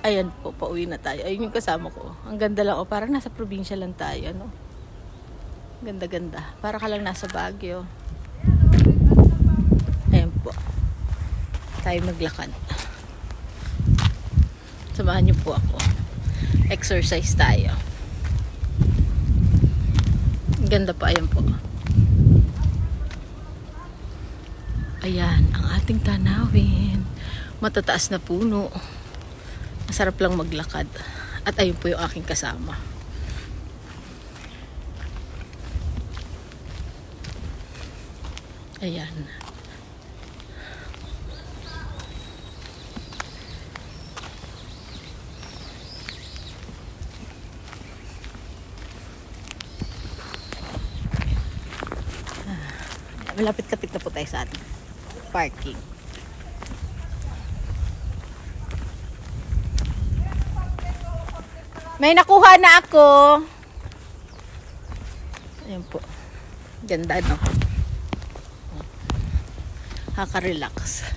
Ayan po, pauwi na tayo. Ayun yung kasama ko. Ang ganda lang. O, parang nasa probinsya lang tayo, no? Ganda-ganda. Para ka lang nasa Baguio. Ayan po. Tayo maglakad. Samahan niyo po ako. Exercise tayo. Ganda pa, ayan po. Ayan, ang ating tanawin. Matataas na puno. Masarap lang maglakad. At ayun po yung aking kasama. Ayan. Malapit-lapit na po tayo sa ating parking. May nakuha na ako. Ayan po. Ganda, no? Nakaka-relax.